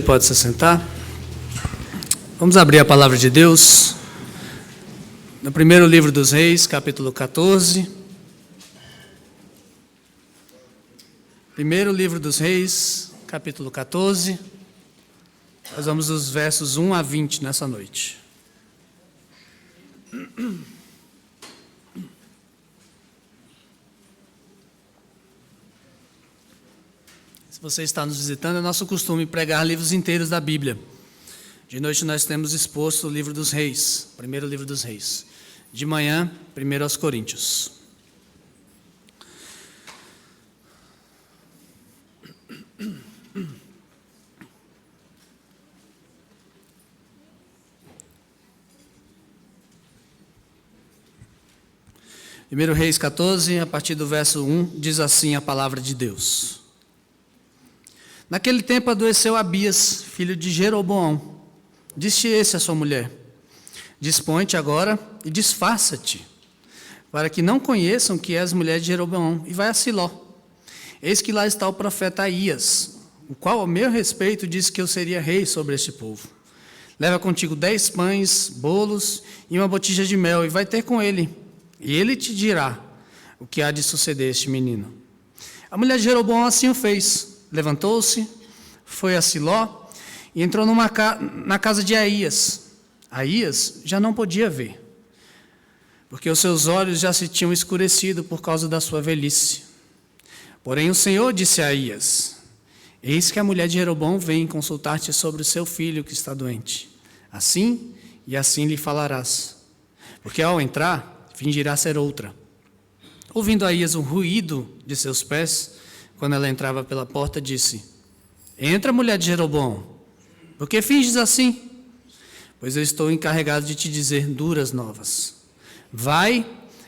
Pode se sentar. Vamos abrir a palavra de Deus no primeiro livro dos Reis, capítulo 14. Primeiro livro dos Reis, capítulo 14. Nós vamos dos versos 1 a 20 nessa noite. Se você está nos visitando, é nosso costume pregar livros inteiros da Bíblia. De noite nós temos exposto o livro dos Reis, primeiro livro dos Reis. De manhã, 1 aos Coríntios. Primeiro Reis 14, a partir do verso 1, diz assim a palavra de Deus. Naquele tempo adoeceu Abias, filho de Jeroboão. Disse esse à sua mulher: dispõe-te agora e disfarça-te, para que não conheçam que és mulher de Jeroboão, e vai a Siló. Eis que lá está o profeta Aías, o qual, ao meu respeito, disse que eu seria rei sobre este povo. Leva contigo 10 pães, bolos e uma botija de mel, e vai ter com ele, e ele te dirá o que há de suceder a este menino. A mulher de Jeroboão assim o fez. Levantou-se, foi a Siló e entrou na casa de Aías. Aías já não podia ver, porque os seus olhos já se tinham escurecido por causa da sua velhice. Porém o Senhor disse a Aías: eis que a mulher de Jeroboão vem consultar-te sobre o seu filho que está doente. Assim e assim lhe falarás, porque ao entrar, fingirá ser outra. Ouvindo Aías o ruído de seus pés, quando ela entrava pela porta, disse: entra, mulher de Jeroboão, por que finges assim? Pois eu estou encarregado de te dizer duras novas. Vai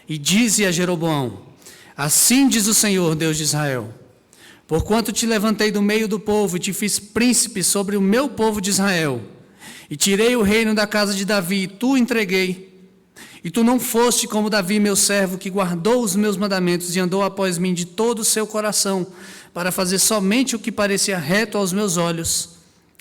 e dize a Jeroboão: assim diz o Senhor, Deus de Israel: porquanto te levantei do meio do povo e te fiz príncipe sobre o meu povo de Israel, e tirei o reino da casa de Davi e tu entreguei, e tu não foste como Davi, meu servo, que guardou os meus mandamentos e andou após mim de todo o seu coração, para fazer somente o que parecia reto aos meus olhos.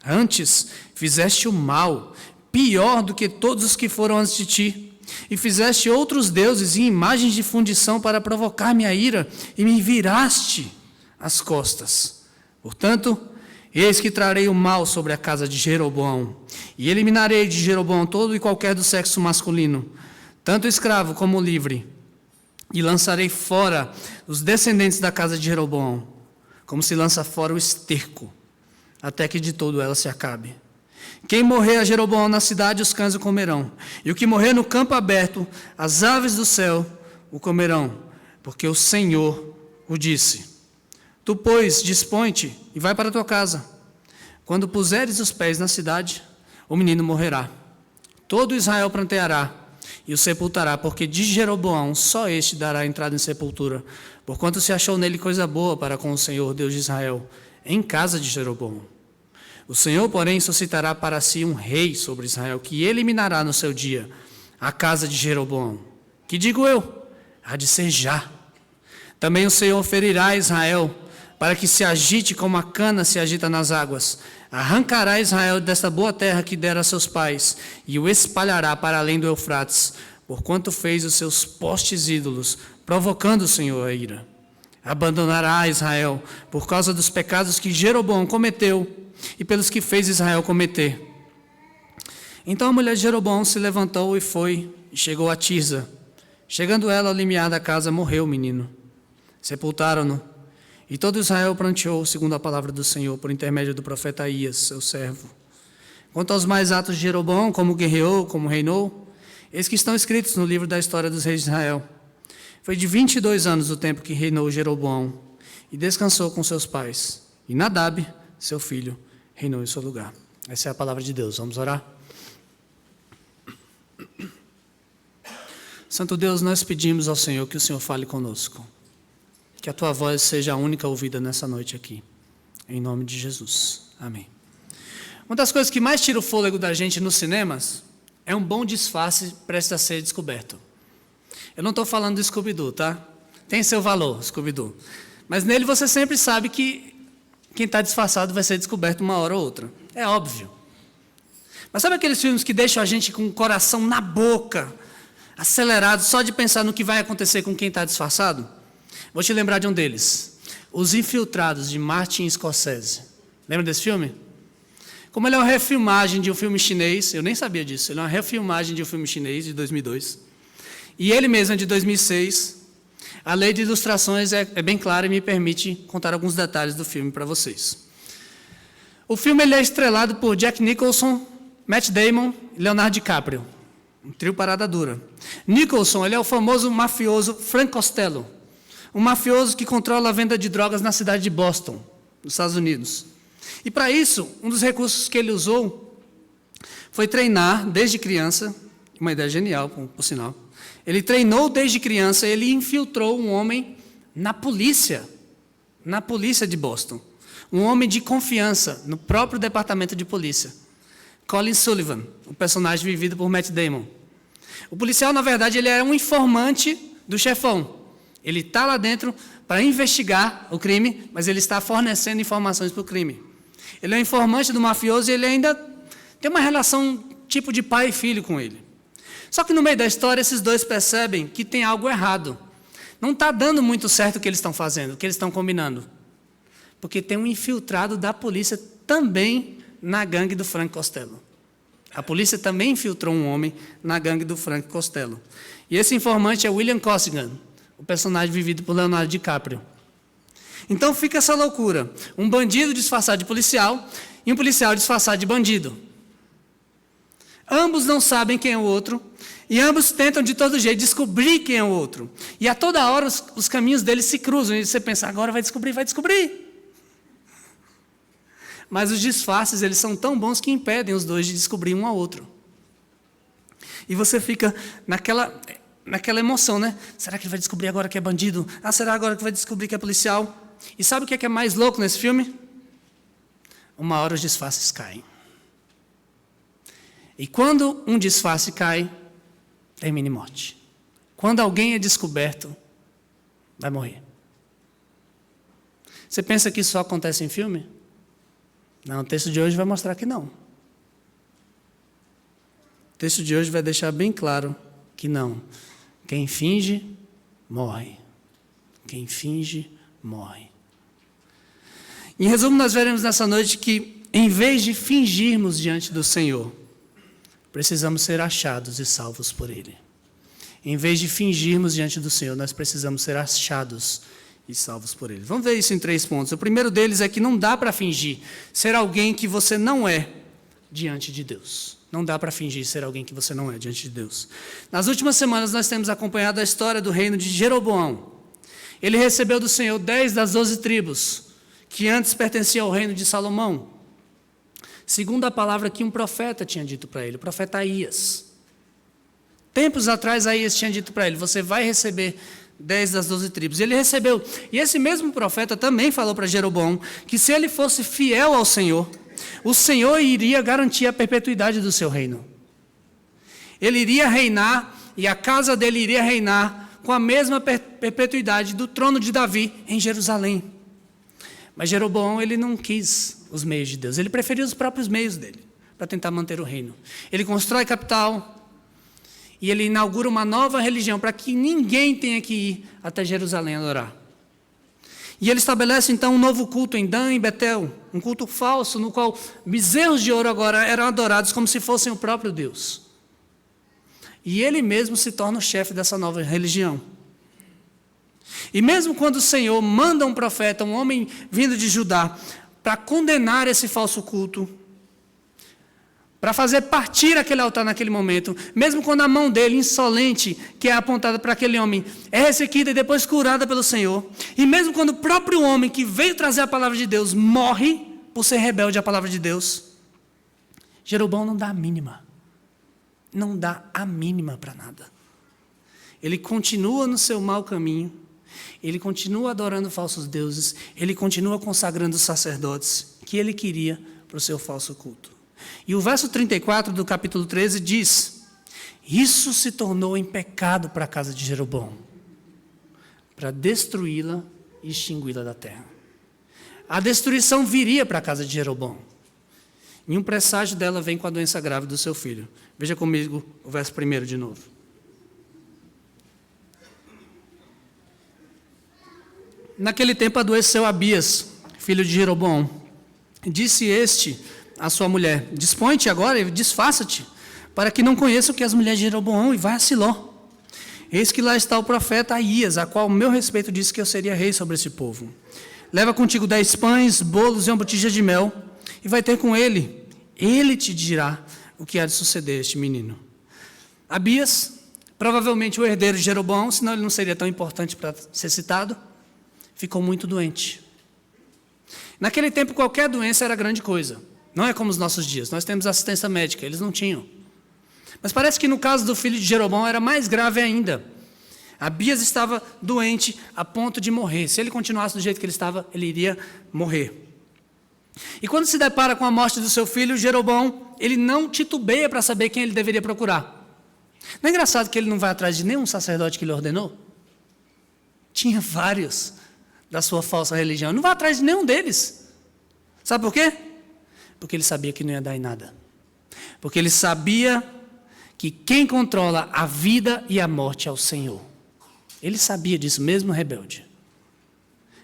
Antes, fizeste o mal, pior do que todos os que foram antes de ti, e fizeste outros deuses e imagens de fundição para provocar minha ira, e me viraste as costas. Portanto, eis que trarei o mal sobre a casa de Jeroboão, e eliminarei de Jeroboão todo e qualquer do sexo masculino, tanto escravo como livre, e lançarei fora os descendentes da casa de Jeroboão, como se lança fora o esterco, até que de todo ela se acabe. Quem morrer a Jeroboão na cidade, os cães o comerão, e o que morrer no campo aberto, as aves do céu o comerão, porque o Senhor o disse. Tu, pois, dispõe-te e vai para a tua casa. Quando puseres os pés na cidade, o menino morrerá. Todo Israel pranteará e o sepultará, porque de Jeroboão só este dará entrada em sepultura, porquanto se achou nele coisa boa para com o Senhor, Deus de Israel, em casa de Jeroboão. O Senhor, porém, suscitará para si um rei sobre Israel, que eliminará no seu dia a casa de Jeroboão. Que digo eu? Há de ser já. Também o Senhor ferirá a Israel, para que se agite como a cana se agita nas águas. Arrancará Israel desta boa terra que dera a seus pais, e o espalhará para além do Eufrates, porquanto fez os seus postes ídolos, provocando o Senhor a ira. Abandonará Israel por causa dos pecados que Jeroboão cometeu, e pelos que fez Israel cometer. Então a mulher de Jeroboão se levantou e foi, e chegou a Tirza. Chegando ela ao limiar da casa, morreu o menino. Sepultaram-no. E todo Israel pranteou, segundo a palavra do Senhor, por intermédio do profeta Aías, seu servo. Quanto aos mais atos de Jeroboão, como guerreou, como reinou, eis que estão escritos no livro da história dos reis de Israel. Foi de 22 anos o tempo que reinou Jeroboão, e descansou com seus pais. E Nadab, seu filho, reinou em seu lugar. Essa é a palavra de Deus. Vamos orar? Santo Deus, nós pedimos ao Senhor que o Senhor fale conosco. Que a tua voz seja a única ouvida nessa noite aqui. Em nome de Jesus. Amém. Uma das coisas que mais tira o fôlego da gente nos cinemas é um bom disfarce prestes a ser descoberto. Eu não estou falando do Scooby-Doo, tá? Tem seu valor, Scooby-Doo. Mas nele você sempre sabe que quem está disfarçado vai ser descoberto uma hora ou outra. É óbvio. Mas sabe aqueles filmes que deixam a gente com o coração na boca, acelerado, só de pensar no que vai acontecer com quem está disfarçado? Vou te lembrar de um deles. Os Infiltrados, de Martin Scorsese. Lembra desse filme? Como ele é uma refilmagem de um filme chinês, eu nem sabia disso, ele é uma refilmagem de um filme chinês de 2002. E ele mesmo é de 2006. A lei de ilustrações é bem clara e me permite contar alguns detalhes do filme para vocês. O filme ele é estrelado por Jack Nicholson, Matt Damon e Leonardo DiCaprio. Um trio parada dura. Nicholson ele é o famoso mafioso Frank Costello. Um mafioso que controla a venda de drogas na cidade de Boston, nos Estados Unidos. E para isso, um dos recursos que ele usou foi treinar desde criança, uma ideia genial, por sinal. Ele treinou desde criança, ele infiltrou um homem na polícia de Boston. Um homem de confiança no próprio departamento de polícia. Colin Sullivan, o personagem vivido por Matt Damon. O policial, na verdade, ele era um informante do chefão. Ele está lá dentro para investigar o crime, mas ele está fornecendo informações para o crime. Ele é um informante do mafioso e ele ainda tem uma relação tipo de pai e filho com ele. Só que no meio da história, esses dois percebem que tem algo errado. Não está dando muito certo o que eles estão fazendo, o que eles estão combinando. Porque tem um infiltrado da polícia também na gangue do Frank Costello. A polícia também infiltrou um homem na gangue do Frank Costello. E esse informante é William Costigan, o personagem vivido por Leonardo DiCaprio. Então fica essa loucura. Um bandido disfarçado de policial e um policial disfarçado de bandido. Ambos não sabem quem é o outro e ambos tentam de todo jeito descobrir quem é o outro. E a toda hora os caminhos deles se cruzam e você pensa, agora vai descobrir. Mas os disfarces, eles são tão bons que impedem os dois de descobrir um ao outro. E você fica naquela emoção, né? Será que ele vai descobrir agora que é bandido? Ah, será agora que vai descobrir que é policial? E sabe o que é mais louco nesse filme? Uma hora os disfarces caem. E quando um disfarce cai, termina em morte. Quando alguém é descoberto, vai morrer. Você pensa que isso só acontece em filme? Não, o texto de hoje vai mostrar que não. O texto de hoje vai deixar bem claro que não. Quem finge, morre. Quem finge, morre. Em resumo, nós veremos nessa noite que, em vez de fingirmos diante do Senhor, precisamos ser achados e salvos por Ele. Em vez de fingirmos diante do Senhor, nós precisamos ser achados e salvos por Ele. Vamos ver isso em 3 pontos. O primeiro deles é que não dá para fingir ser alguém que você não é diante de Deus. Não dá para fingir ser alguém que você não é diante de Deus. Nas últimas semanas nós temos acompanhado a história do reino de Jeroboão. Ele recebeu do Senhor 10 das 12 tribos, que antes pertenciam ao reino de Salomão. Segundo a palavra que um profeta tinha dito para ele, o profeta Aías. Tempos atrás, Aías tinha dito para ele, você vai receber 10 das 12 tribos. Ele recebeu. E esse mesmo profeta também falou para Jeroboão que se ele fosse fiel ao Senhor, o Senhor iria garantir a perpetuidade do seu reino. Ele iria reinar e a casa dele iria reinar com a mesma perpetuidade do trono de Davi em Jerusalém. Mas Jeroboão, ele não quis os meios de Deus. Ele preferiu os próprios meios dele para tentar manter o reino. Ele constrói capital e ele inaugura uma nova religião para que ninguém tenha que ir até Jerusalém adorar. E ele estabelece então um novo culto em Dan e Betel, um culto falso no qual bezerros de ouro agora eram adorados como se fossem o próprio Deus. E ele mesmo se torna o chefe dessa nova religião. E mesmo quando o Senhor manda um profeta, um homem vindo de Judá, para condenar esse falso culto, para fazer partir aquele altar naquele momento, mesmo quando a mão dele, insolente, que é apontada para aquele homem, é ressequida e depois curada pelo Senhor, e mesmo quando o próprio homem que veio trazer a palavra de Deus morre por ser rebelde à palavra de Deus, Jeroboão não dá a mínima. Não dá a mínima para nada. Ele continua no seu mau caminho, ele continua adorando falsos deuses, ele continua consagrando os sacerdotes que ele queria para o seu falso culto. E o verso 34 do capítulo 13 diz, isso se tornou em pecado para a casa de Jeroboão, para destruí-la e extingui-la da terra. a destruição viria para a casa de Jeroboão. E um presságio dela vem com a doença grave do seu filho. Veja comigo o verso 1 de novo. Naquele tempo adoeceu Abias, filho de Jeroboão. Disse este à sua mulher: dispõe-te agora e disfarça-te, para que não conheça o que as mulheres de Jeroboão, e vai a Siló. Eis que lá está o profeta Aías, a qual, meu respeito, disse que eu seria rei sobre esse povo. Leva contigo 10 pães, bolos e uma botija de mel, e vai ter com ele. Ele te dirá o que há de suceder a este menino. Abias, provavelmente o herdeiro de Jeroboão, senão ele não seria tão importante para ser citado, ficou muito doente. Naquele tempo, qualquer doença era grande coisa. Não é como os nossos dias. Nós temos assistência médica, eles não tinham. Mas parece que no caso do filho de Jeroboão era mais grave ainda. Abias estava doente a ponto de morrer. Se ele continuasse do jeito que ele estava, ele iria morrer. E quando se depara com a morte do seu filho, Jeroboão, ele não titubeia para saber quem ele deveria procurar. Não é engraçado que ele não vai atrás de nenhum sacerdote que ele ordenou? Tinha vários da sua falsa religião. Não vai atrás de nenhum deles. Sabe por quê? Porque ele sabia que não ia dar em nada. Porque ele sabia que quem controla a vida e a morte é o Senhor. Ele sabia disso, mesmo rebelde.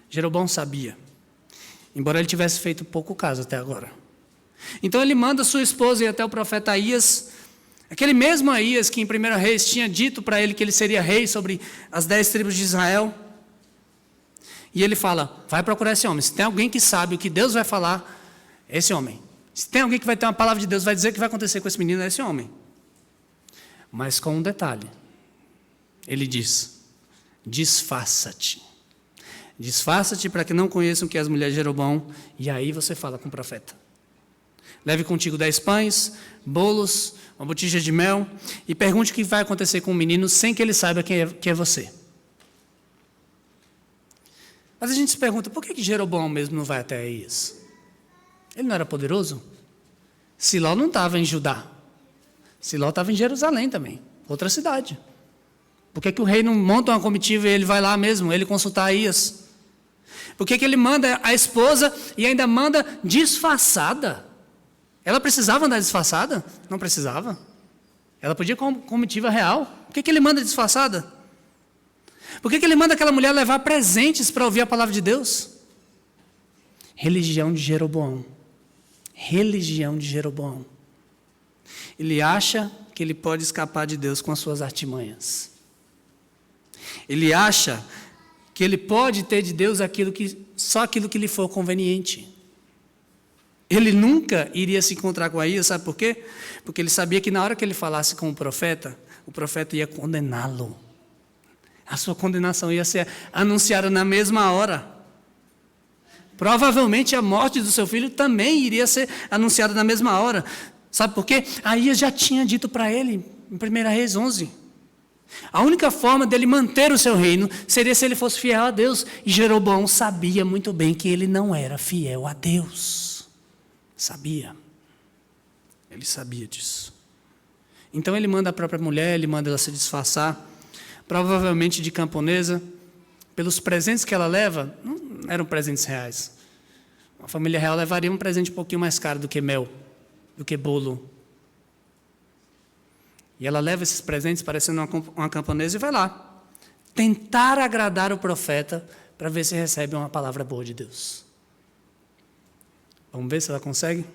Jeroboão sabia, embora ele tivesse feito pouco caso até agora. Então ele manda sua esposa ir até o profeta Aías, aquele mesmo Aías que em 1 Reis tinha dito para ele que ele seria rei sobre as 10 tribos de Israel. E ele fala: vai procurar esse homem. Se tem alguém que sabe o que Deus vai falar, é esse homem. Se tem alguém que vai ter uma palavra de Deus, vai dizer o que vai acontecer com esse menino, é esse homem. Mas com um detalhe. Ele diz: disfarça-te. Disfarça-te para que não conheçam que as mulheres de Jeroboão, e aí você fala com o profeta. Leve contigo 10 pães, bolos, uma botija de mel, e pergunte o que vai acontecer com o menino sem que ele saiba que é você. Mas a gente se pergunta, por que Jeroboão mesmo não vai até Aías? Ele não era poderoso? Siló não estava em Judá. Siló estava em Jerusalém também, outra cidade. Por que o rei não monta uma comitiva e ele vai lá mesmo, ele consultar Aías? Por que ele manda a esposa e ainda manda disfarçada? Ela precisava andar disfarçada? Não precisava. Ela podia ir com comitiva real. Por que ele manda disfarçada? Por que ele manda aquela mulher levar presentes para ouvir a palavra de Deus? Religião de Jeroboão. Religião de Jeroboão. Ele acha que ele pode escapar de Deus com as suas artimanhas. Ele acha que ele pode ter de Deus só aquilo que lhe for conveniente. Ele nunca iria se encontrar com Aías, sabe por quê? Porque ele sabia que na hora que ele falasse com o profeta ia condená-lo. A sua condenação ia ser anunciada na mesma hora. Provavelmente a morte do seu filho também iria ser anunciada na mesma hora. Sabe por quê? Aías já tinha dito para ele, em 1 Reis 11. A única forma dele manter o seu reino seria se ele fosse fiel a Deus. E Jeroboão sabia muito bem que ele não era fiel a Deus. Sabia. Ele sabia disso. Então ele manda a própria mulher, ele manda ela se disfarçar, provavelmente de camponesa. Pelos presentes que ela leva, não eram presentes reais. A família real levaria um presente um pouquinho mais caro do que mel, do que bolo. E ela leva esses presentes parecendo uma camponesa e vai lá tentar agradar o profeta para ver se recebe uma palavra boa de Deus. Vamos ver se ela consegue?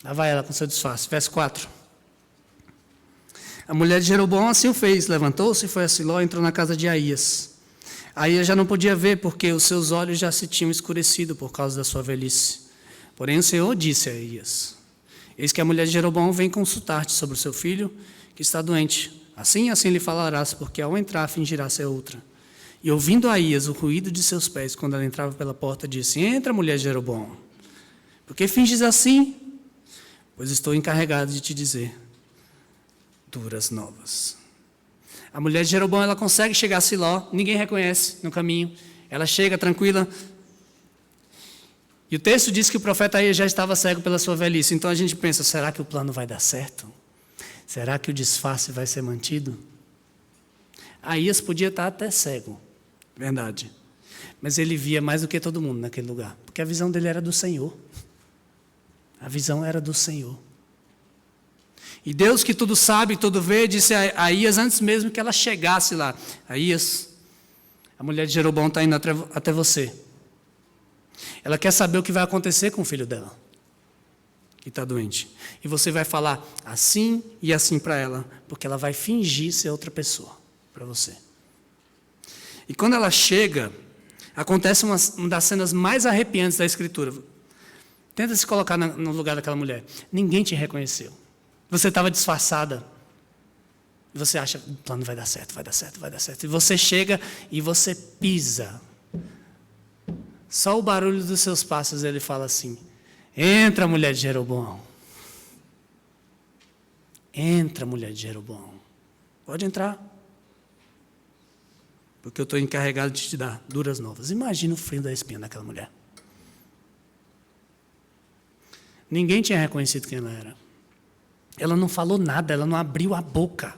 Lá vai ela com seu disfarce. Verso 4. A mulher de Jeroboão assim o fez. Levantou-se, foi a Siló e entrou na casa de Aías. Aías já não podia ver, porque os seus olhos já se tinham escurecido por causa da sua velhice. Porém o Senhor disse a Aías: eis que a mulher de Jeroboão vem consultar-te sobre o seu filho, que está doente. Assim lhe falarás, porque ao entrar fingirá ser outra. E ouvindo Aías o ruído de seus pés, quando ela entrava pela porta, disse: entra, mulher de Jeroboão. Por que finges assim? Pois estou encarregado de te dizer duras novas. A mulher de Jeroboão, ela consegue chegar a Siló, ninguém reconhece no caminho. Ela chega tranquila. E o texto diz que o profeta Aías já estava cego pela sua velhice. Então a gente pensa, será que o plano vai dar certo? Será que o disfarce vai ser mantido? Aías podia estar até cego, verdade. Mas ele via mais do que todo mundo naquele lugar, porque a visão dele era do Senhor. A visão era do Senhor. E Deus, que tudo sabe, tudo vê, disse a Aías antes mesmo que ela chegasse lá: Aías, a mulher de Jeroboão está indo até você. Ela quer saber o que vai acontecer com o filho dela, que está doente. E você vai falar assim e assim para ela, porque ela vai fingir ser outra pessoa para você. E quando ela chega, acontece uma das cenas mais arrepiantes da Escritura. Tenta se colocar no lugar daquela mulher. Ninguém te reconheceu. Você estava disfarçada. E você acha, o plano vai dar certo, vai dar certo, vai dar certo. E você chega e você pisa. Só o barulho dos seus passos, ele fala assim: entra, mulher de Jeroboão. Entra, mulher de Jeroboão. Pode entrar. Porque eu estou encarregado de te dar duras novas. Imagina o frio da espinha daquela mulher. Ninguém tinha reconhecido quem ela era. Ela não falou nada, ela não abriu a boca.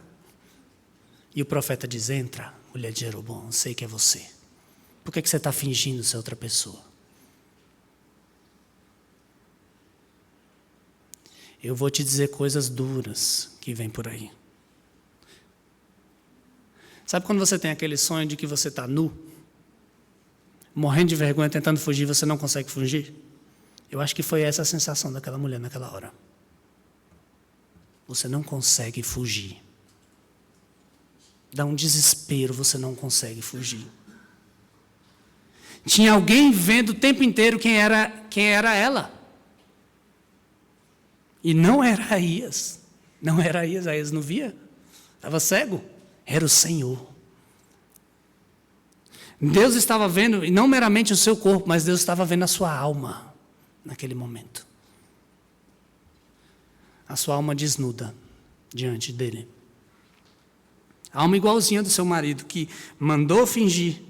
E o profeta diz: entra, mulher de Jeroboão, sei que é você. Por que você está fingindo ser outra pessoa? Eu vou te dizer coisas duras que vêm por aí. Sabe quando você tem aquele sonho de que você está nu? Morrendo de vergonha, tentando fugir, você não consegue fugir? Eu acho que foi essa a sensação daquela mulher naquela hora. Você não consegue fugir. Dá um desespero, você não consegue fugir. Tinha alguém vendo o tempo inteiro quem era ela. E não era Aías. Não era Aías, Aías não via. Estava cego. Era o Senhor. Deus estava vendo, e não meramente o seu corpo, mas Deus estava vendo a sua alma naquele momento. A sua alma desnuda diante dele. A alma igualzinha do seu marido, que a mandou fingir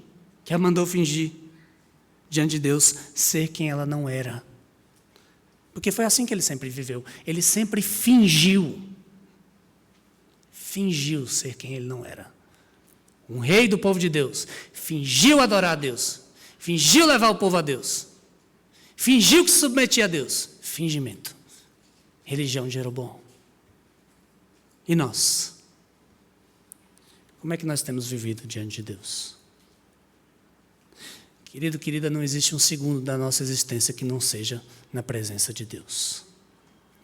diante de Deus ser quem ela não era. Porque foi assim que ele sempre viveu. Ele sempre fingiu ser quem ele não era. Um rei do povo de Deus. Fingiu adorar a Deus. Fingiu levar o povo a Deus. Fingiu que se submetia a Deus. Fingimento. Religião de Jeroboão. E nós? Como é que nós temos vivido diante de Deus? Querido, querida, não existe um segundo da nossa existência que não seja na presença de Deus.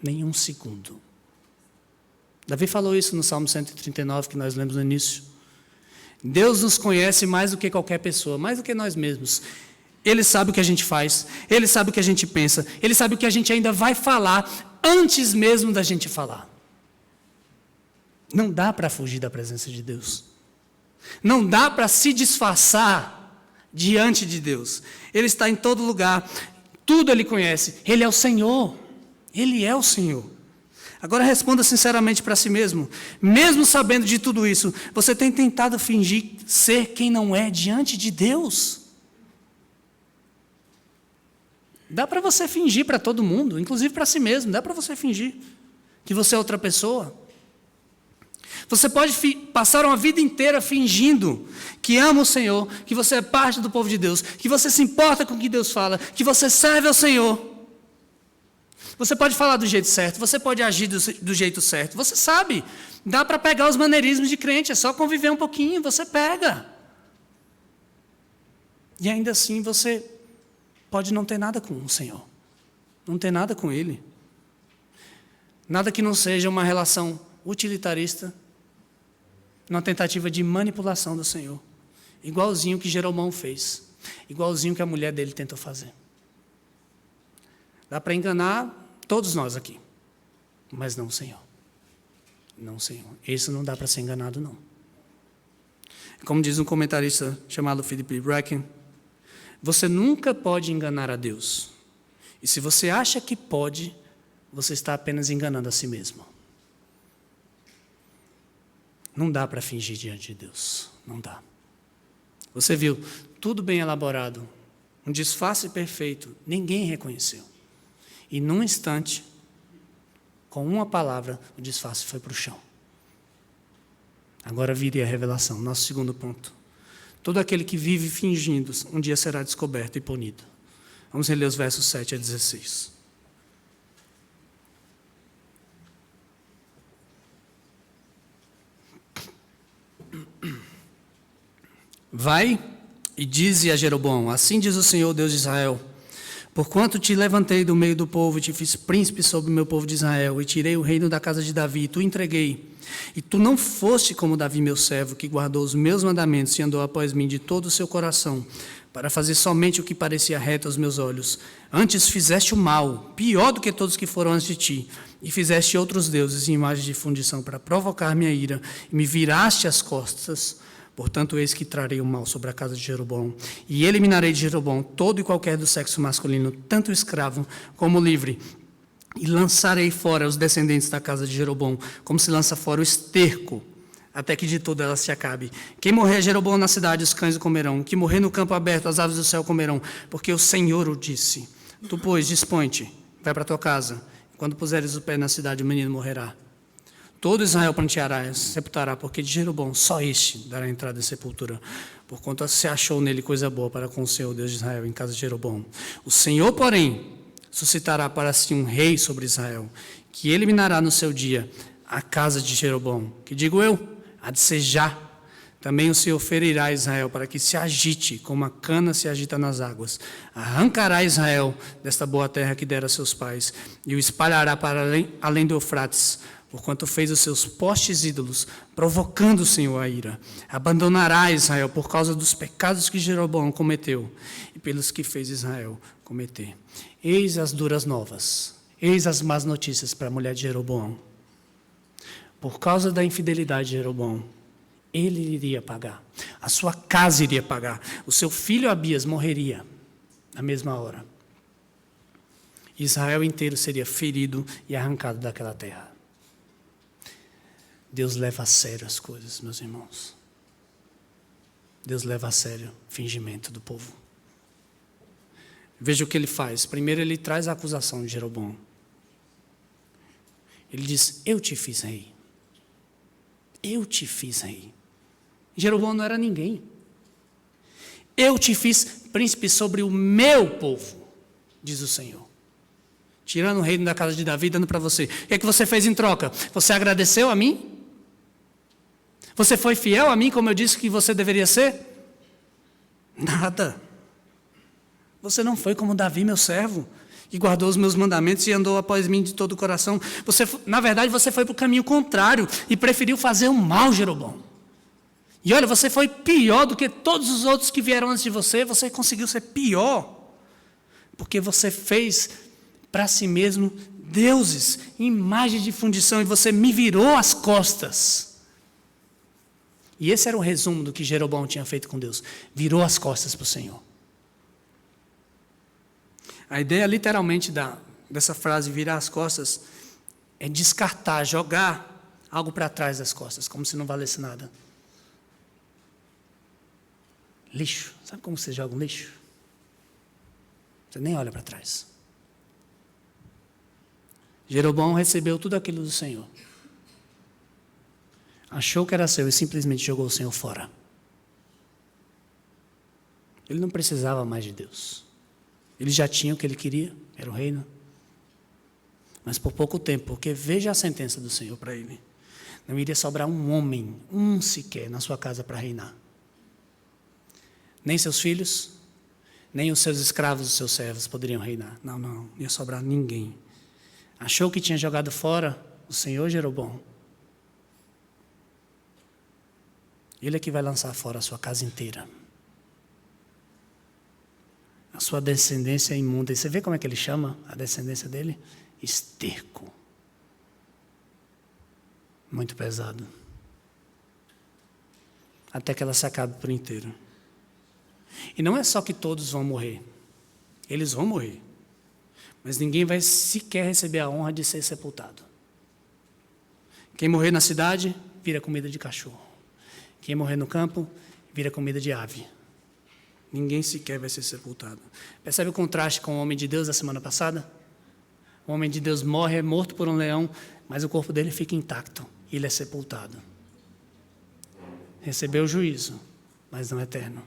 Nenhum segundo. Davi falou isso no Salmo 139, que nós lemos no início. Deus nos conhece mais do que qualquer pessoa, mais do que nós mesmos. Ele sabe o que a gente faz, Ele sabe o que a gente pensa, Ele sabe o que a gente ainda vai falar antes mesmo da gente falar. Não dá para fugir da presença de Deus. Não dá para se disfarçar diante de Deus. Ele está em todo lugar, tudo Ele conhece. Ele é o Senhor. Ele é o Senhor. Agora responda sinceramente para si mesmo. Mesmo sabendo de tudo isso, você tem tentado fingir ser quem não é diante de Deus? Dá para você fingir para todo mundo, inclusive para si mesmo. Dá para você fingir que você é outra pessoa. Você pode passar uma vida inteira fingindo que ama o Senhor, que você é parte do povo de Deus, que você se importa com o que Deus fala, que você serve ao Senhor. Você pode falar do jeito certo, você pode agir do jeito certo. Você sabe, dá para pegar os maneirismos de crente, é só conviver um pouquinho, você pega. E ainda assim você pode não ter nada com o Senhor, não ter nada com Ele. Nada que não seja uma relação utilitarista, uma tentativa de manipulação do Senhor. Igualzinho que Jeroboão fez, igualzinho que a mulher dele tentou fazer. Dá para enganar todos nós aqui, mas não o Senhor. Não o Senhor. Esse não dá para ser enganado, não. Como diz um comentarista chamado Philip Bracken, você nunca pode enganar a Deus. E se você acha que pode, você está apenas enganando a si mesmo. Não dá para fingir diante de Deus. Não dá. Você viu, tudo bem elaborado, um disfarce perfeito, ninguém reconheceu. E num instante, com uma palavra, o disfarce foi para o chão. Agora viria a revelação, nosso segundo ponto. Todo aquele que vive fingindo, um dia será descoberto e punido. Vamos reler os versos 7 a 16. Vai e dize a Jeroboão: assim diz o Senhor, Deus de Israel: porquanto te levantei do meio do povo e te fiz príncipe sobre o meu povo de Israel, e tirei o reino da casa de Davi, e tu entreguei. E tu não foste como Davi, meu servo, que guardou os meus mandamentos e andou após mim de todo o seu coração, para fazer somente o que parecia reto aos meus olhos. Antes fizeste o mal, pior do que todos que foram antes de ti, e fizeste outros deuses e imagens de fundição para provocar minha ira, e me viraste as costas. Portanto, eis que trarei o mal sobre a casa de Jeroboão, e eliminarei de Jeroboão todo e qualquer do sexo masculino, tanto escravo como livre, e lançarei fora os descendentes da casa de Jeroboão, como se lança fora o esterco, até que de toda ela se acabe. Quem morrer Jeroboão na cidade, os cães o comerão. Que morrer no campo aberto, as aves do céu comerão, porque o Senhor o disse. Tu, pois, dispõe-te, vai para a tua casa. Quando puseres o pé na cidade, o menino morrerá. Todo Israel pranteará, sepultará, porque de Jeroboão só este dará entrada em sepultura, porquanto se achou nele coisa boa para com o Senhor, Deus de Israel, em casa de Jeroboão. O Senhor, porém, suscitará para si um rei sobre Israel, que eliminará no seu dia a casa de Jeroboão, que digo eu, há de ser já. Também o Senhor ferirá a Israel, para que se agite, como a cana se agita nas águas. Arrancará Israel desta boa terra que dera a seus pais, e o espalhará para além do Eufrates, porquanto fez os seus postes ídolos, provocando o Senhor a ira. Abandonará Israel por causa dos pecados que Jeroboão cometeu, e pelos que fez Israel cometer. Eis as duras novas, eis as más notícias para a mulher de Jeroboão. Por causa da infidelidade de Jeroboão, ele iria pagar, a sua casa iria pagar, o seu filho Abias morreria na mesma hora. Israel inteiro seria ferido e arrancado daquela terra. Deus leva a sério as coisas, meus irmãos. Deus leva a sério o fingimento do povo. Veja o que ele faz. Primeiro ele traz a acusação de Jeroboão. Ele diz: eu te fiz rei. Eu te fiz rei. Jeroboão não era ninguém. Eu te fiz príncipe sobre o meu povo, diz o Senhor. Tirando o reino da casa de Davi, dando para você. O que é que você fez em troca? Você agradeceu a mim? Você foi fiel a mim, como eu disse que você deveria ser? Nada. Você não foi como Davi, meu servo, que guardou os meus mandamentos e andou após mim de todo o coração. Na verdade, você foi para o caminho contrário e preferiu fazer o mal, Jeroboão. E olha, você foi pior do que todos os outros que vieram antes de você. Você conseguiu ser pior, porque você fez para si mesmo deuses, imagens de fundição, e você me virou as costas. E esse era o resumo do que Jeroboão tinha feito com Deus. Virou as costas para o Senhor. A ideia literalmente dessa frase, virar as costas, é descartar, jogar algo para trás das costas, como se não valesse nada. Lixo. Sabe como você joga um lixo? Você nem olha para trás. Jeroboão recebeu tudo aquilo do Senhor. Achou que era seu e simplesmente jogou o Senhor fora. Ele não precisava mais de Deus. Ele já tinha o que ele queria, era o reino. Mas por pouco tempo, porque veja a sentença do Senhor para ele. Não iria sobrar um homem, um sequer, na sua casa para reinar. Nem seus filhos, nem os seus escravos, os seus servos poderiam reinar. Não ia sobrar ninguém. Achou que tinha jogado fora o Senhor Jeroboão. Ele é que vai lançar fora a sua casa inteira. A sua descendência é imunda. E você vê como é que ele chama a descendência dele? Esterco. Muito pesado. Até que ela se acabe por inteiro. E não é só que todos vão morrer. Eles vão morrer. Mas ninguém vai sequer receber a honra de ser sepultado. Quem morrer na cidade, vira comida de cachorro. Quem morrer no campo, vira comida de ave. Ninguém sequer vai ser sepultado. Percebe o contraste com o homem de Deus da semana passada? O homem de Deus morre, é morto por um leão, mas o corpo dele fica intacto. E ele é sepultado. Recebeu o juízo, mas não eterno.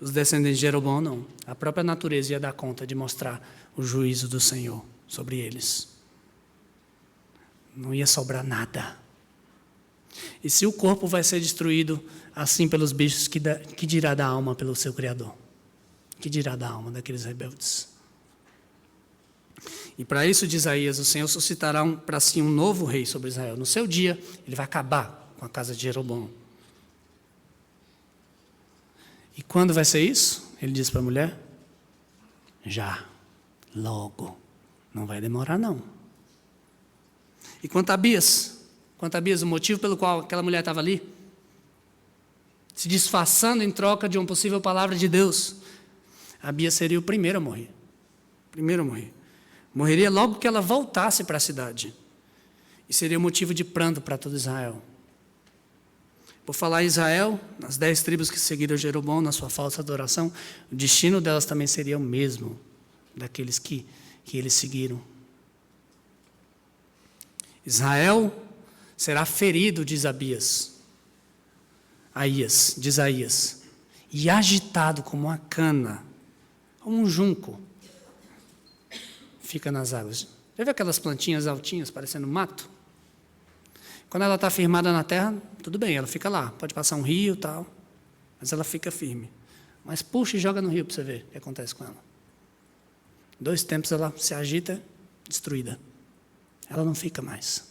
Os descendentes de Jeroboão não. A própria natureza ia dar conta de mostrar o juízo do Senhor sobre eles. Não ia sobrar nada. E se o corpo vai ser destruído assim pelos bichos, que dirá da alma pelo seu Criador? Que dirá da alma daqueles rebeldes? E para isso, diz Isaías, o Senhor suscitará para si um novo rei sobre Israel. No seu dia, ele vai acabar com a casa de Jeroboão. E quando vai ser isso? Ele diz para a mulher: já, logo, não vai demorar não. E quanto a Abias, o motivo pelo qual aquela mulher estava ali, se disfarçando em troca de uma possível palavra de Deus, Abias seria o primeiro a morrer. Morreria logo que ela voltasse para a cidade. E seria motivo de pranto para todo Israel. Por falar em Israel, nas 10 tribos que seguiram Jeroboão na sua falsa adoração, o destino delas também seria o mesmo daqueles que eles seguiram. Israel será ferido, diz Isaías, e agitado como uma cana, como um junco, fica nas águas. Já viu aquelas plantinhas altinhas, parecendo mato? Quando ela está firmada na terra, tudo bem, ela fica lá. Pode passar um rio e tal, mas ela fica firme. Mas puxa e joga no rio para você ver o que acontece com ela. 2 tempos ela se agita, destruída. Ela não fica mais.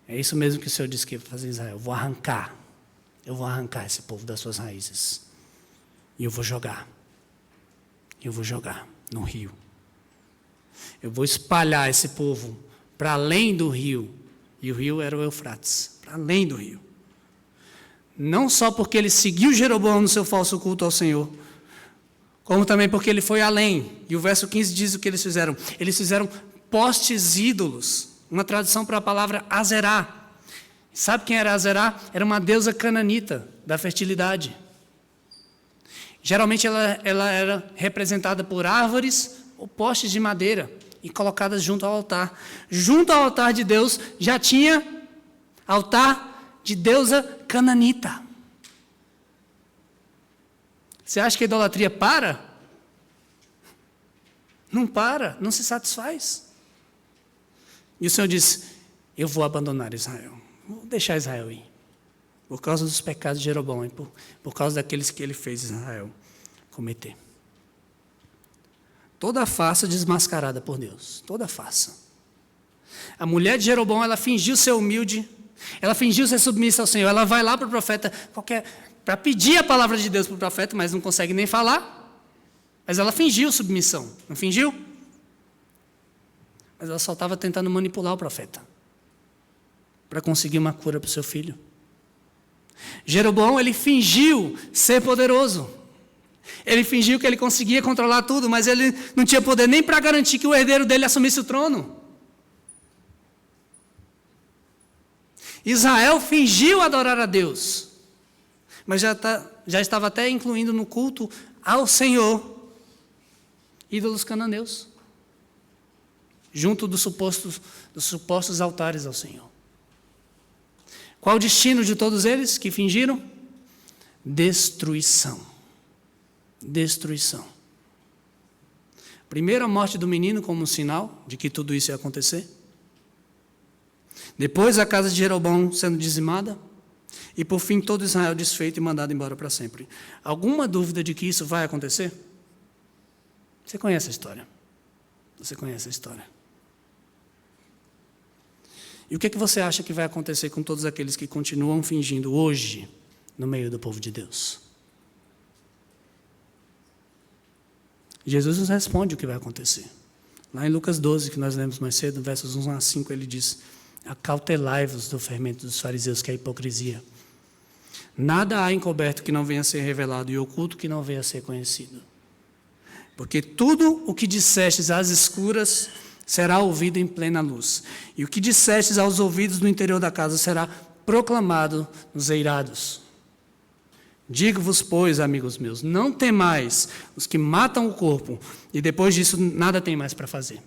É isso mesmo que o Senhor disse que ia fazer em Israel. Eu vou arrancar esse povo das suas raízes. E eu vou jogar no rio. Eu vou espalhar esse povo para além do rio. E o rio era o Eufrates, para além do rio. Não só porque ele seguiu Jeroboão no seu falso culto ao Senhor, como também porque ele foi além. E o verso 15 diz o que eles fizeram. Eles fizeram postes ídolos, uma tradução para a palavra Azerá. Sabe quem era Azerá? Era uma deusa cananita da fertilidade. Geralmente ela era representada por árvores ou postes de madeira e colocadas junto ao altar. Junto ao altar de Deus já tinha altar de deusa cananita. Você acha que a idolatria para? Não para, não se satisfaz. E o Senhor diz: eu vou abandonar Israel, vou deixar Israel ir. Por causa dos pecados de Jeroboão e por causa daqueles que ele fez Israel cometer. Toda a farsa desmascarada por Deus, toda a farsa. A mulher de Jeroboão, ela fingiu ser humilde, ela fingiu ser submissa ao Senhor, ela vai lá para o profeta para pedir a palavra de Deus para o profeta, mas não consegue nem falar. Mas ela fingiu submissão, não fingiu? Mas ela só estava tentando manipular o profeta para conseguir uma cura para o seu filho. Jeroboão, ele fingiu ser poderoso. Ele fingiu que ele conseguia controlar tudo, mas ele não tinha poder nem para garantir que o herdeiro dele assumisse o trono. Israel fingiu adorar a Deus, mas já estava até incluindo no culto ao Senhor ídolos cananeus, junto dos supostos altares ao Senhor. Qual o destino de todos eles que fingiram? Destruição. Destruição. Primeiro a morte do menino como um sinal de que tudo isso ia acontecer. Depois a casa de Jeroboão sendo dizimada. E por fim todo Israel desfeito e mandado embora para sempre. Alguma dúvida de que isso vai acontecer? Você conhece a história. Você conhece a história. E o que você acha que vai acontecer com todos aqueles que continuam fingindo hoje no meio do povo de Deus? Jesus nos responde o que vai acontecer. Lá em Lucas 12, que nós lemos mais cedo, versos 1 a 5, ele diz: acautelai-vos do fermento dos fariseus, que é a hipocrisia. Nada há encoberto que não venha a ser revelado, e oculto que não venha a ser conhecido. Porque tudo o que dissestes às escuras será ouvido em plena luz. E o que dissestes aos ouvidos no interior da casa será proclamado nos eirados. Digo-vos, pois, amigos meus, não temais os que matam o corpo, e depois disso nada tem mais para fazer.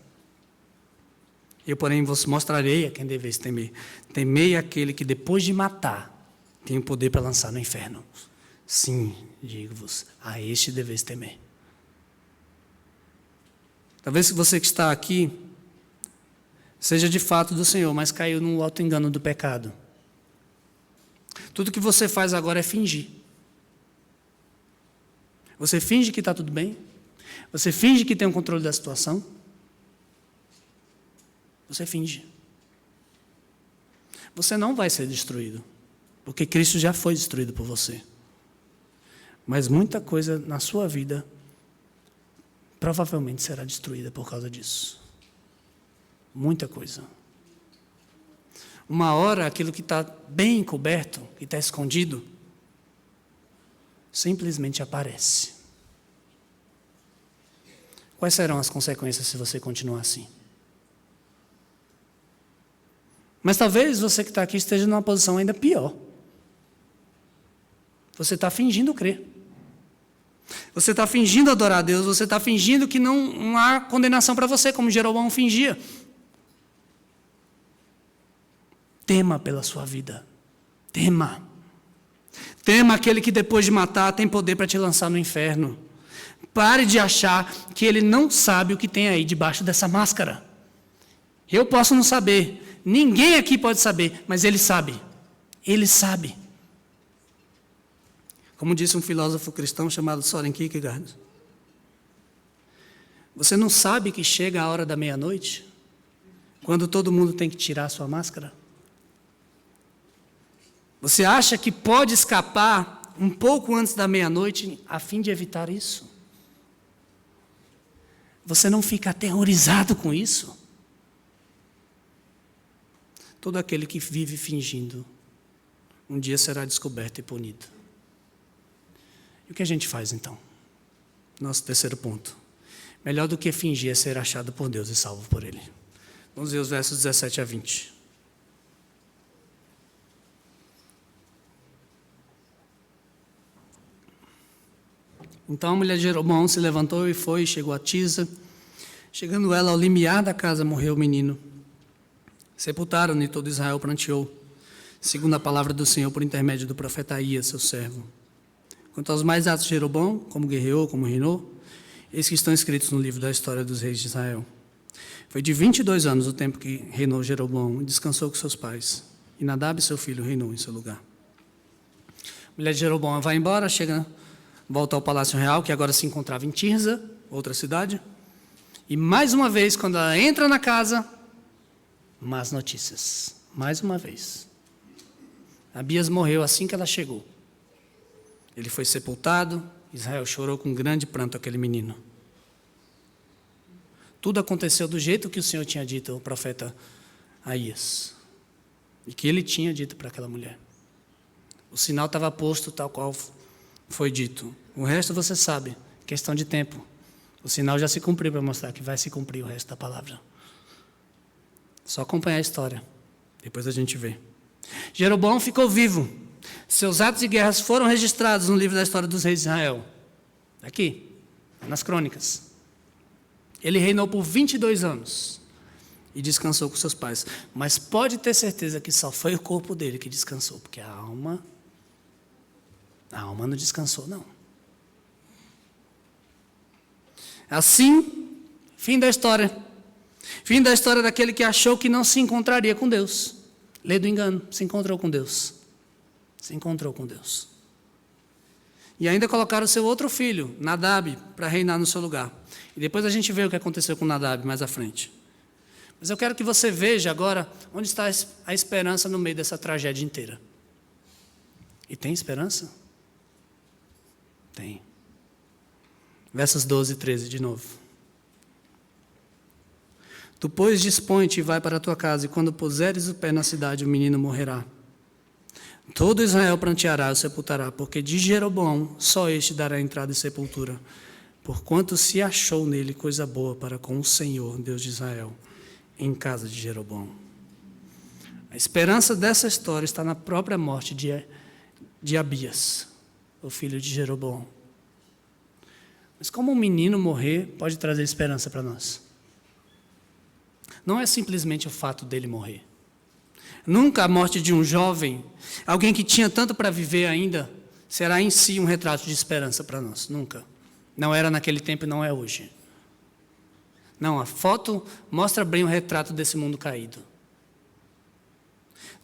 Eu, porém, vos mostrarei a quem deveis temer. Temei aquele que, depois de matar, tem o poder para lançar no inferno. Sim, digo-vos, a este deveis temer. Talvez você que está aqui seja de fato do Senhor, mas caiu no auto-engano do pecado. Tudo que você faz agora é fingir. Você finge que está tudo bem. Você finge que tem o controle da situação. Você finge. Você não vai ser destruído, porque Cristo já foi destruído por você. Mas muita coisa na sua vida provavelmente será destruída por causa disso. Muita coisa. Uma hora, aquilo que está bem encoberto, que está escondido, simplesmente aparece. Quais serão as consequências se você continuar assim? Mas talvez você que está aqui esteja numa posição ainda pior. Você está fingindo crer. Você está fingindo adorar a Deus. Você está fingindo que não há condenação para você, como Jeroboão fingia. Tema pela sua vida. Tema. Tema aquele que depois de matar tem poder para te lançar no inferno. Pare de achar que ele não sabe o que tem aí debaixo dessa máscara. Eu posso não saber. Ninguém aqui pode saber, mas ele sabe. Ele sabe. Como disse um filósofo cristão chamado Søren Kierkegaard. Você não sabe que chega a hora da meia-noite? Quando todo mundo tem que tirar a sua máscara? Você acha que pode escapar um pouco antes da meia-noite a fim de evitar isso? Você não fica aterrorizado com isso? Todo aquele que vive fingindo, um dia será descoberto e punido. E o que a gente faz então? Nosso terceiro ponto. Melhor do que fingir é ser achado por Deus e salvo por Ele. Vamos ver os versos 17 a 20. Então a mulher de Jeroboão se levantou e foi, chegou a Tisa. Chegando ela ao limiar da casa, morreu o menino. Sepultaram-no e todo Israel pranteou, segundo a palavra do Senhor por intermédio do profeta Aías, seu servo. Quanto aos mais atos de Jeroboão, como guerreou, como reinou, eis que estão escritos no livro da história dos reis de Israel. Foi de 22 anos o tempo que reinou Jeroboão e descansou com seus pais. E Nadab, seu filho, reinou em seu lugar. A mulher de Jeroboão vai embora, volta ao Palácio Real, que agora se encontrava em Tirza, outra cidade. E mais uma vez, quando ela entra na casa, más notícias. Mais uma vez. Abias morreu assim que ela chegou. Ele foi sepultado. Israel chorou com grande pranto aquele menino. Tudo aconteceu do jeito que o Senhor tinha dito ao profeta Aías. E que ele tinha dito para aquela mulher. O sinal estava posto tal qual foi dito. O resto você sabe, questão de tempo. O sinal já se cumpriu para mostrar que vai se cumprir o resto da palavra. Só acompanhar a história. Depois a gente vê. Jeroboão ficou vivo. Seus atos de guerras foram registrados no livro da história dos reis de Israel. Aqui, nas crônicas. Ele reinou por 22 anos. E descansou com seus pais. Mas pode ter certeza que só foi o corpo dele que descansou. Porque a alma não descansou, não. Assim, fim da história. Fim da história daquele que achou que não se encontraria com Deus. Lei do engano, se encontrou com Deus. Se encontrou com Deus. E ainda colocaram seu outro filho, Nadab, para reinar no seu lugar. E depois a gente vê o que aconteceu com Nadab mais à frente. Mas eu quero que você veja agora onde está a esperança no meio dessa tragédia inteira. E tem esperança? Tem. Versos 12 e 13 de novo. Tu, pois, dispõe-te e vai para a tua casa, e quando puseres o pé na cidade, o menino morrerá. Todo Israel pranteará e o sepultará, porque de Jeroboão só este dará entrada e sepultura, porquanto se achou nele coisa boa para com o Senhor, Deus de Israel, em casa de Jeroboão. A esperança dessa história está na própria morte de Abias, o filho de Jeroboão. Mas como um menino morrer pode trazer esperança para nós? não é simplesmente o fato dele morrer. Nunca a morte de um jovem, alguém que tinha tanto para viver ainda, será em si um retrato de esperança para nós. Nunca. Não era naquele tempo e não é hoje. Não, a foto mostra bem o retrato desse mundo caído.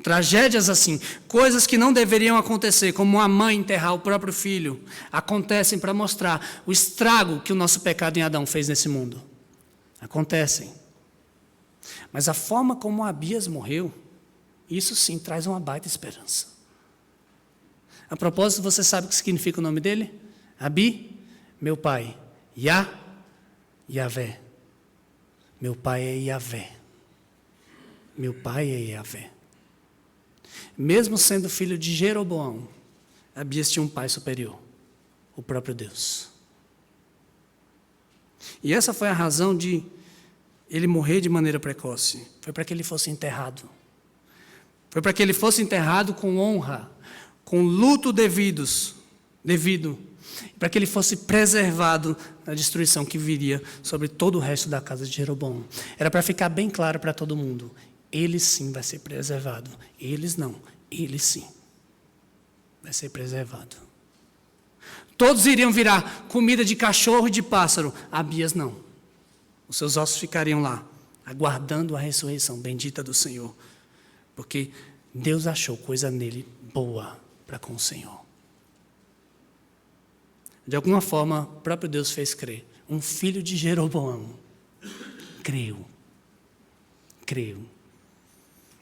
Tragédias assim, coisas que não deveriam acontecer, como uma mãe enterrar o próprio filho, acontecem para mostrar o estrago que o nosso pecado em Adão fez nesse mundo. Acontecem. Mas a forma como Abias morreu, isso sim traz uma baita esperança. A propósito, você sabe o que significa o nome dele? Abi, meu pai. Yavé. Meu pai é Yavé. Meu pai é Yavé. Mesmo sendo filho de Jeroboão, Abias tinha um pai superior, o próprio Deus. E essa foi a razão de ele morrer de maneira precoce. Foi para que ele fosse enterrado. Foi para que ele fosse enterrado com honra, com luto devido, para que ele fosse preservado da destruição que viria sobre todo o resto da casa de Jeroboão. Era para ficar bem claro para todo mundo, ele sim vai ser preservado. Eles não, ele sim vai ser preservado. Todos iriam virar comida de cachorro e de pássaro. Abias não. Os seus ossos ficariam lá, aguardando a ressurreição bendita do Senhor. Porque Deus achou coisa nele boa para com o Senhor. De alguma forma, o próprio Deus fez crer. Um filho de Jeroboão creu.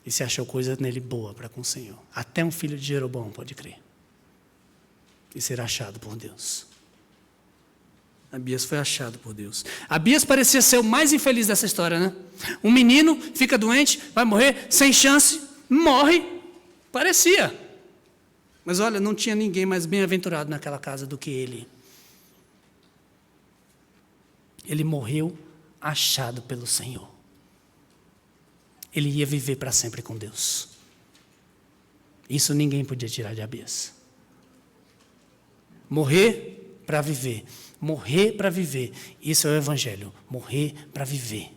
E se achou coisa nele boa para com o Senhor. Até um filho de Jeroboão pode crer. E ser achado por Deus. Abias foi achado por Deus. Abias parecia ser o mais infeliz dessa história, né? Um menino fica doente, vai morrer, sem chance, morre. Parecia. Mas olha, não tinha ninguém mais bem-aventurado naquela casa do que ele. Ele morreu achado pelo Senhor. Ele ia viver para sempre com Deus. Isso ninguém podia tirar de Abias. Morrer para viver. Morrer para viver. Isso é o Evangelho. Morrer para viver.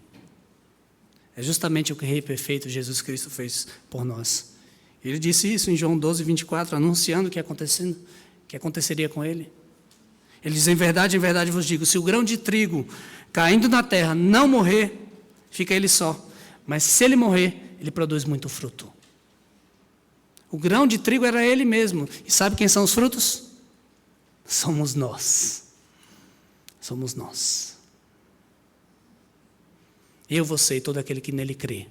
É justamente o que o Rei Perfeito Jesus Cristo fez por nós. Ele disse isso em João 12, 24, anunciando o que aconteceria com ele. Ele diz, em verdade vos digo, se o grão de trigo caindo na terra não morrer, fica ele só. Mas se ele morrer, ele produz muito fruto. O grão de trigo era ele mesmo. E sabe quem são os frutos? Somos nós. Somos nós. Eu, você e todo aquele que nele crê,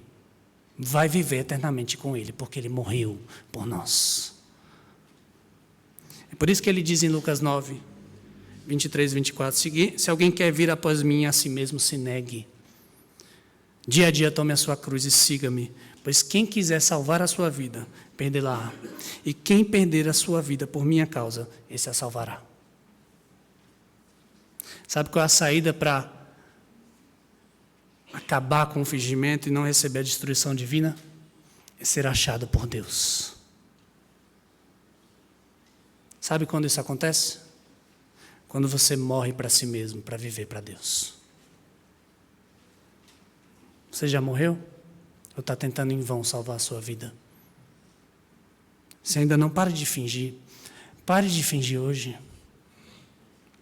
vai viver eternamente com ele, porque ele morreu por nós. É por isso que ele diz em Lucas 9, 23 e 24, se alguém quer vir após mim, a si mesmo se negue. Dia a dia tome a sua cruz e siga-me, pois quem quiser salvar a sua vida, perdê-la-á. E quem perder a sua vida por minha causa, esse a salvará. Sabe qual é a saída para acabar com o fingimento e não receber a destruição divina? É ser achado por Deus. Sabe quando isso acontece? Quando você morre para si mesmo, para viver para Deus. Você já morreu? Ou está tentando em vão salvar a sua vida? Se ainda não, pare de fingir. Pare de fingir hoje.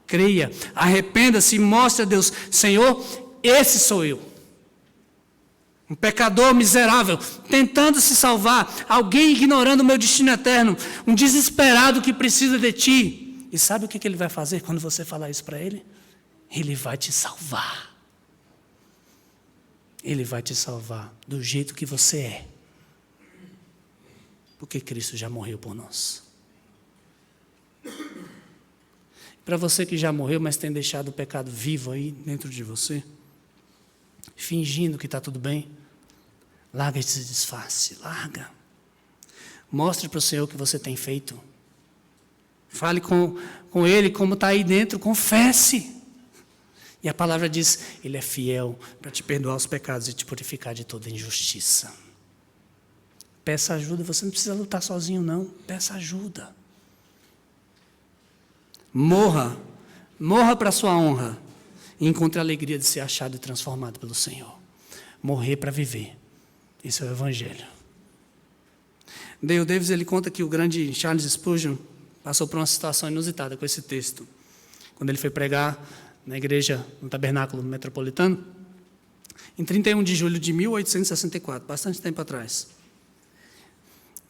Creia, arrependa-se e mostre a Deus, Senhor, esse sou eu. Um pecador miserável, tentando se salvar, alguém ignorando o meu destino eterno, um desesperado que precisa de ti. E sabe o que ele vai fazer quando você falar isso para ele? Ele vai te salvar. Ele vai te salvar do jeito que você é. Porque Cristo já morreu por nós. Para você que já morreu, mas tem deixado o pecado vivo aí dentro de você, fingindo que está tudo bem, larga esse disfarce, larga. Mostre para o Senhor o que você tem feito. Fale com Ele como está aí dentro, confesse. E a palavra diz, Ele é fiel para te perdoar os pecados e te purificar de toda injustiça. Peça ajuda, você não precisa lutar sozinho não, peça ajuda. Morra para a sua honra e encontre a alegria de ser achado e transformado pelo Senhor. morrer para viver. Esse é o Evangelho. Dale Davis, ele conta que o grande Charles Spurgeon passou por uma situação inusitada com esse texto. Quando ele foi pregar na igreja, no Tabernáculo Metropolitano, em 31 de julho de 1864, bastante tempo atrás.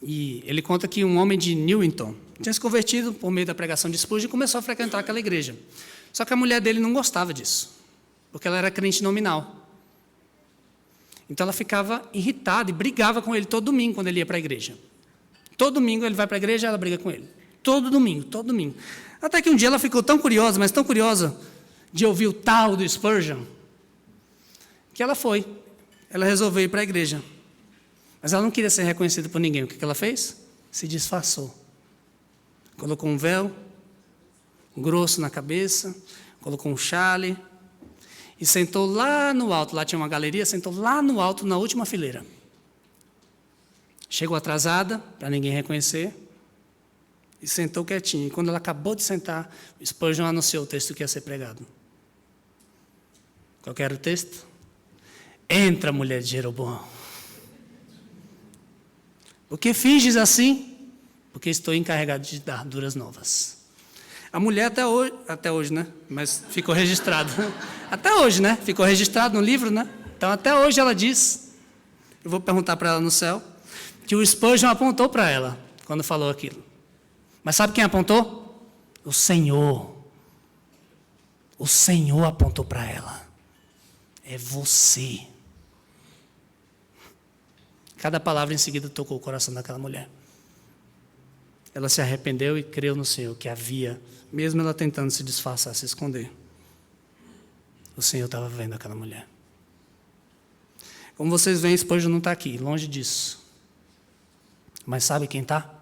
E ele conta que um homem de Newington tinha se convertido por meio da pregação de Spurgeon e começou a frequentar aquela igreja. Só que a mulher dele não gostava disso, porque ela era crente nominal. Então ela ficava irritada e brigava com ele todo domingo quando ele ia para a igreja. Todo domingo ele vai para a igreja e ela briga com ele. Todo domingo. Até que um dia ela ficou tão curiosa, mas tão curiosa, de ouvir o tal do Spurgeon, que ela foi. Ela resolveu ir para a igreja. Mas ela não queria ser reconhecida por ninguém. O que ela fez? Se disfarçou. Colocou um véu grosso na cabeça, colocou um chale e sentou lá no alto. Lá tinha uma galeria, sentou lá no alto, na última fileira. Chegou atrasada, para ninguém reconhecer, e sentou quietinha. E quando ela acabou de sentar, o Spurgeon anunciou o texto que ia ser pregado. Qual que era o texto? Entra, mulher de Jeroboão. Por que finges assim? Porque estou encarregado de dar duras novas. A mulher até hoje, né? Mas ficou registrado. Até hoje, né? Ficou registrado no livro, né? Então até hoje ela diz, eu vou perguntar para ela no céu, que o Spurgeon apontou para ela quando falou aquilo. Mas sabe quem apontou? O Senhor. O Senhor apontou para ela. É você. Cada palavra em seguida tocou o coração daquela mulher. Ela se arrependeu e creu no Senhor, que havia, mesmo ela tentando se disfarçar, se esconder. O Senhor estava vendo aquela mulher. Como vocês veem, Spurgeon não está aqui, longe disso. Mas sabe quem está?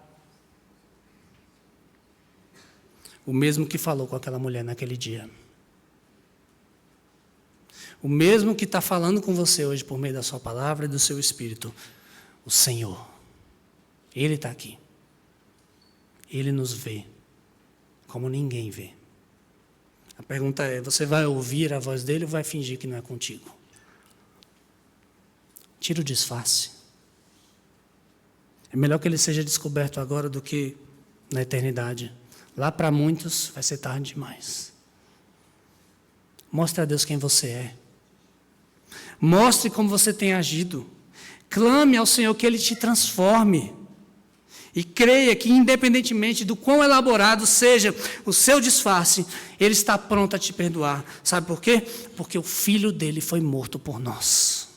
O mesmo que falou com aquela mulher naquele dia. O mesmo que está falando com você hoje por meio da sua palavra e do seu espírito. O Senhor. Ele está aqui. Ele nos vê como ninguém vê. A pergunta é, você vai ouvir a voz dele ou vai fingir que não é contigo? Tira o disfarce. É melhor que ele seja descoberto agora do que na eternidade. Lá para muitos vai ser tarde demais. Mostre a Deus quem você é. Mostre como você tem agido. Clame ao Senhor que Ele te transforme. E creia que, independentemente do quão elaborado seja o seu disfarce, Ele está pronto a te perdoar. Sabe por quê? Porque o Filho dele foi morto por nós.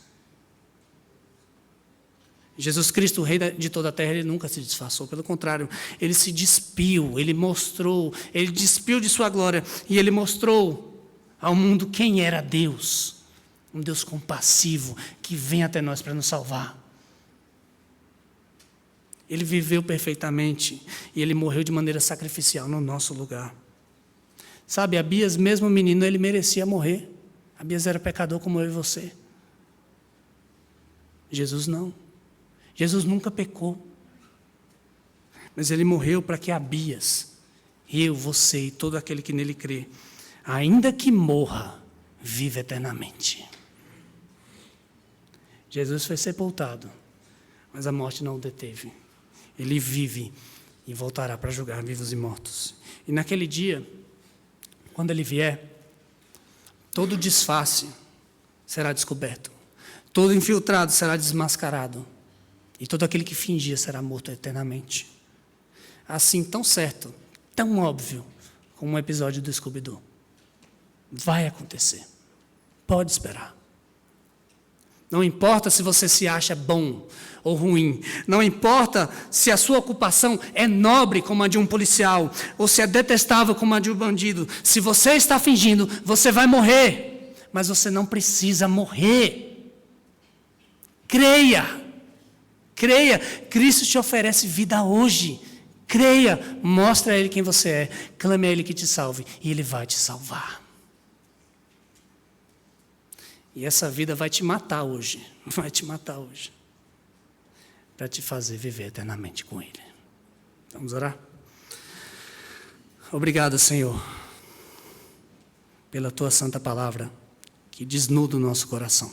Jesus Cristo, o Rei de toda a terra, Ele nunca se disfarçou. Pelo contrário, Ele se despiu, Ele mostrou, Ele despiu de sua glória e Ele mostrou ao mundo quem era Deus. Um Deus compassivo que vem até nós para nos salvar. Ele viveu perfeitamente e Ele morreu de maneira sacrificial no nosso lugar. Sabe, Abias, mesmo menino, ele merecia morrer. Abias era pecador como eu e você. Jesus não. Jesus nunca pecou. Mas Ele morreu para que Abias, eu, você e todo aquele que nele crê, ainda que morra, viva eternamente. Jesus foi sepultado, mas a morte não o deteve. Ele vive e voltará para julgar vivos e mortos. E naquele dia, quando Ele vier, todo disfarce será descoberto. Todo infiltrado será desmascarado. E todo aquele que fingia será morto eternamente. Assim, tão certo, tão óbvio, como um episódio do Scooby-Doo. Vai acontecer. Pode esperar. Não importa se você se acha bom ou ruim. Não importa se a sua ocupação é nobre como a de um policial ou se é detestável como a de um bandido. Se você está fingindo, você vai morrer. Mas você não precisa morrer. Creia. Creia. Cristo te oferece vida hoje. Creia. Mostre a Ele quem você é. Clame a Ele que te salve. E Ele vai te salvar. E essa vida vai te matar hoje. Vai te matar hoje. Para te fazer viver eternamente com Ele. Vamos orar? Obrigado, Senhor, pela Tua santa palavra que desnuda o nosso coração.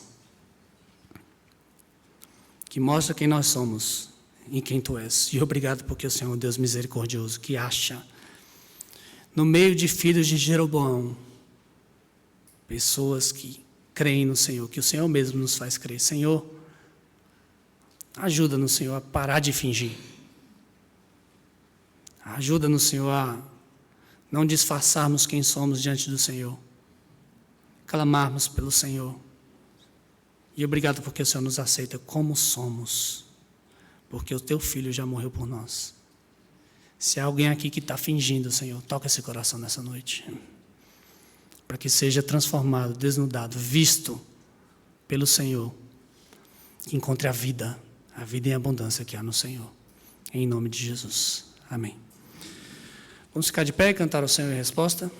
que mostra quem nós somos e quem Tu és. E obrigado porque o Senhor é um Deus misericordioso, que acha, no meio de filhos de Jeroboão, pessoas que creem no Senhor, que o Senhor mesmo nos faz crer. Senhor, ajuda-nos, Senhor, a parar de fingir. Ajuda-nos, Senhor, a não disfarçarmos quem somos diante do Senhor. Clamarmos pelo Senhor. E obrigado porque o Senhor nos aceita como somos. Porque o Teu Filho já morreu por nós. Se há alguém aqui que está fingindo, Senhor, toca esse coração nessa noite. Para que seja transformado, desnudado, visto pelo Senhor. Que encontre a vida em abundância que há no Senhor. Em nome de Jesus. Amém. Vamos ficar de pé e cantar ao Senhor em resposta.